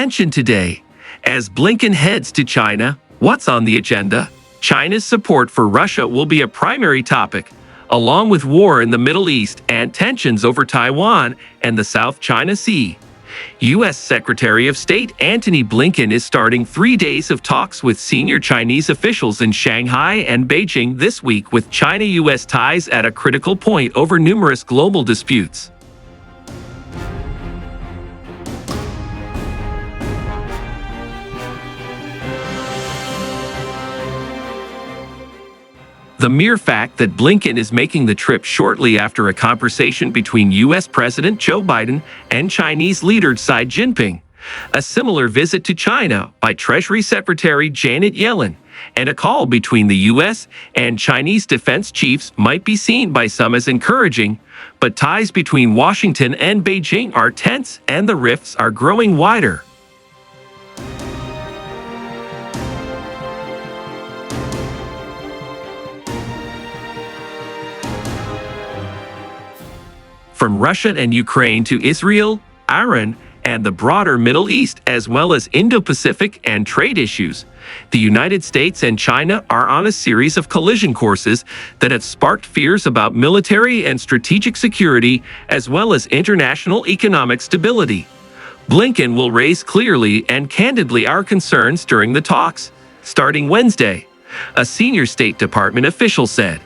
attention today. As Blinken heads to China, what's on the agenda? China's support for Russia will be a primary topic, along with war in the Middle East and tensions over Taiwan and the South China Sea. U.S. Secretary of State Antony Blinken is starting 3 days of talks with senior Chinese officials in Shanghai and Beijing this week, with China-U.S. ties at a critical point over numerous global disputes. The mere fact that Blinken is making the trip shortly after a conversation between U.S. President Joe Biden and Chinese leader Xi Jinping, a similar visit to China by Treasury Secretary Janet Yellen, and a call between the U.S. and Chinese defense chiefs might be seen by some as encouraging, but ties between Washington and Beijing are tense and the rifts are growing wider. From Russia and Ukraine to Israel, Iran, and the broader Middle East, as well as Indo-Pacific and trade issues, the United States and China are on a series of collision courses that have sparked fears about military and strategic security, as well as international economic stability. Blinken will raise clearly and candidly our concerns during the talks, starting Wednesday, a senior State Department official said.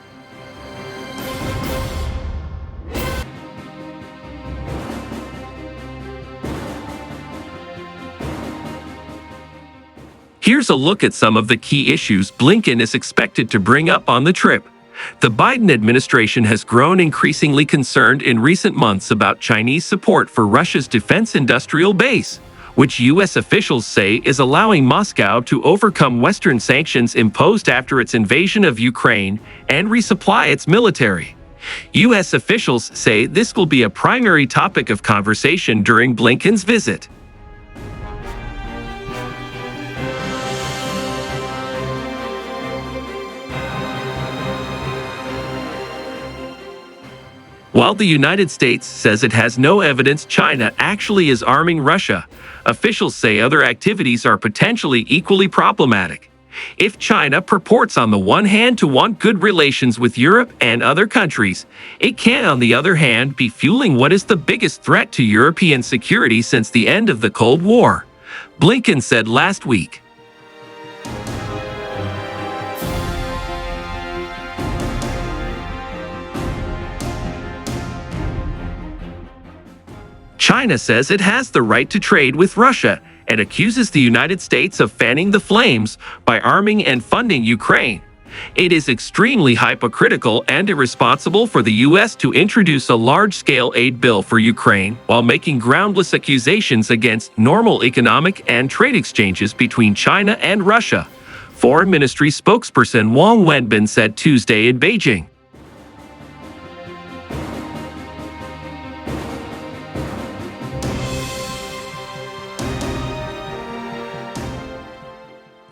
Here's a look at some of the key issues Blinken is expected to bring up on the trip. The Biden administration has grown increasingly concerned in recent months about Chinese support for Russia's defense industrial base, which U.S. officials say is allowing Moscow to overcome Western sanctions imposed after its invasion of Ukraine and resupply its military. U.S. officials say this will be a primary topic of conversation during Blinken's visit. While the United States says it has no evidence China actually is arming Russia, officials say other activities are potentially equally problematic. If China purports on the one hand to want good relations with Europe and other countries, it can on the other hand be fueling what is the biggest threat to European security since the end of the Cold War, Blinken said last week. China says it has the right to trade with Russia and accuses the United States of fanning the flames by arming and funding Ukraine. It is extremely hypocritical and irresponsible for the U.S. to introduce a large-scale aid bill for Ukraine while making groundless accusations against normal economic and trade exchanges between China and Russia, Foreign Ministry spokesperson Wang Wenbin said Tuesday in Beijing.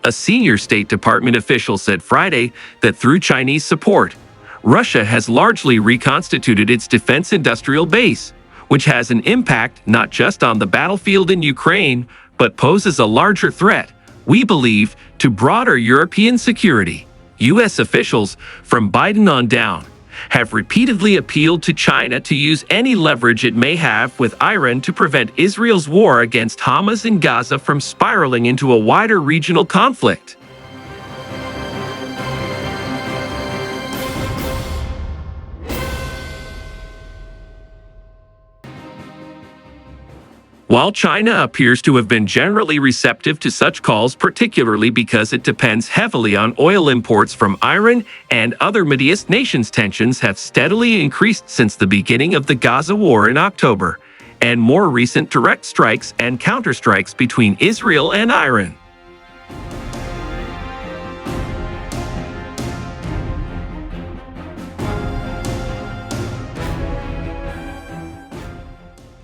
A senior State Department official said Friday that through Chinese support, Russia has largely reconstituted its defense industrial base, which has an impact not just on the battlefield in Ukraine, but poses a larger threat, we believe, to broader European security. U.S. officials, from Biden on down, have repeatedly appealed to China to use any leverage it may have with Iran to prevent Israel's war against Hamas in Gaza from spiraling into a wider regional conflict. While China appears to have been generally receptive to such calls, particularly because it depends heavily on oil imports from Iran and other Middle East nations, tensions have steadily increased since the beginning of the Gaza war in October, and more recent direct strikes and counterstrikes between Israel and Iran.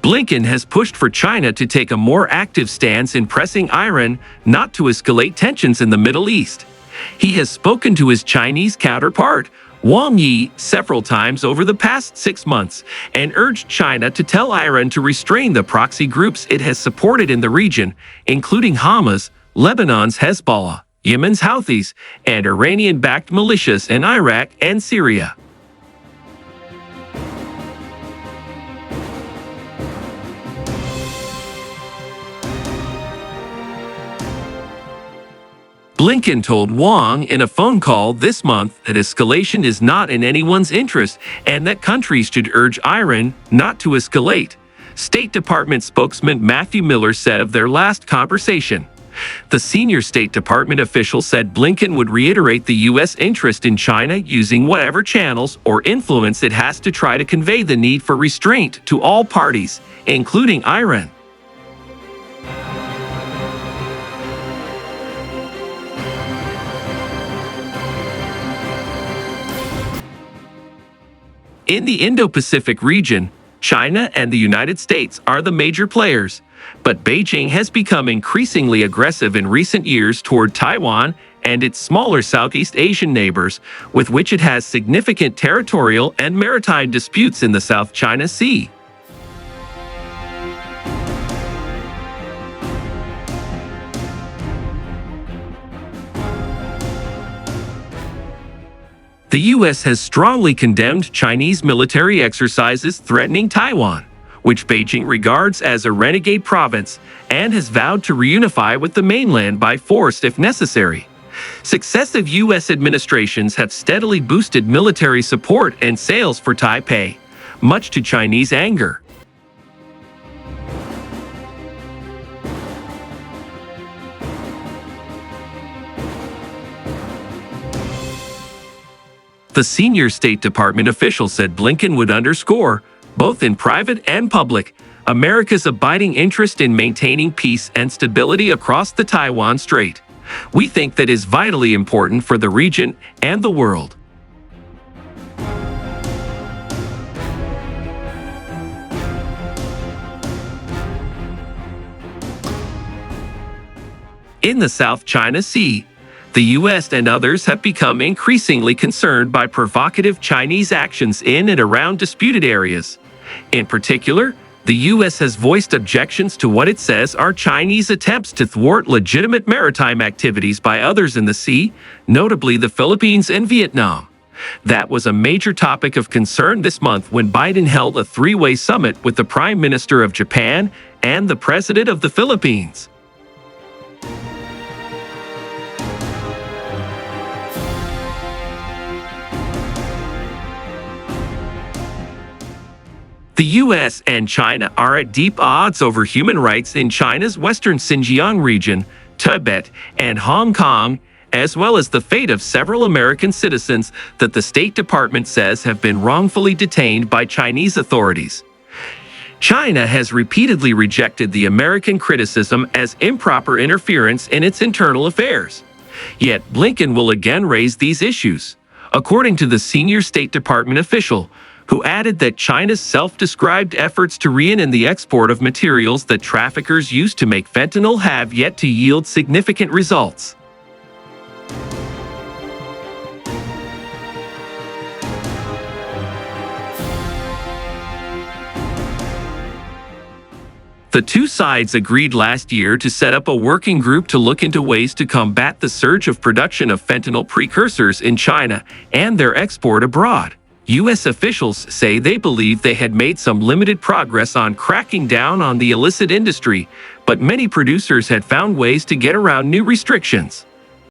Blinken has pushed for China to take a more active stance in pressing Iran not to escalate tensions in the Middle East. He has spoken to his Chinese counterpart, Wang Yi several times over the past 6 months and urged China to tell Iran to restrain the proxy groups it has supported in the region, including Hamas, Lebanon's Hezbollah, Yemen's Houthis, and Iranian-backed militias in Iraq and Syria. Blinken told Wang in a phone call this month that escalation is not in anyone's interest and that countries should urge Iran not to escalate. State Department spokesman Matthew Miller said of their last conversation. The senior State Department official said Blinken would reiterate the U.S. interest in China using whatever channels or influence it has to try to convey the need for restraint to all parties, including Iran. In the Indo-Pacific region, China and the United States are the major players, but Beijing has become increasingly aggressive in recent years toward Taiwan and its smaller Southeast Asian neighbors, with which it has significant territorial and maritime disputes in the South China Sea. The U.S. has strongly condemned Chinese military exercises threatening Taiwan, which Beijing regards as a renegade province, and has vowed to reunify with the mainland by force if necessary. Successive U.S. administrations have steadily boosted military support and sales for Taipei, much to Chinese anger. The senior State Department official said Blinken would underscore, both in private and public, America's abiding interest in maintaining peace and stability across the Taiwan Strait. We think that is vitally important for the region and the world. In the South China Sea, the U.S. and others have become increasingly concerned by provocative Chinese actions in and around disputed areas. In particular, the U.S. has voiced objections to what it says are Chinese attempts to thwart legitimate maritime activities by others in the sea, notably the Philippines and Vietnam. That was a major topic of concern this month when Biden held a three-way summit with the Prime Minister of Japan and the President of the Philippines. The U.S. and China are at deep odds over human rights in China's western Xinjiang region, Tibet, and Hong Kong, as well as the fate of several American citizens that the State Department says have been wrongfully detained by Chinese authorities. China has repeatedly rejected the American criticism as improper interference in its internal affairs. Yet Blinken will again raise these issues, according to the senior State Department official, who added that China's self-described efforts to rein in the export of materials that traffickers use to make fentanyl have yet to yield significant results. The two sides agreed last year to set up a working group to look into ways to combat the surge of production of fentanyl precursors in China and their export abroad. U.S. officials say they believe they had made some limited progress on cracking down on the illicit industry, but many producers had found ways to get around new restrictions.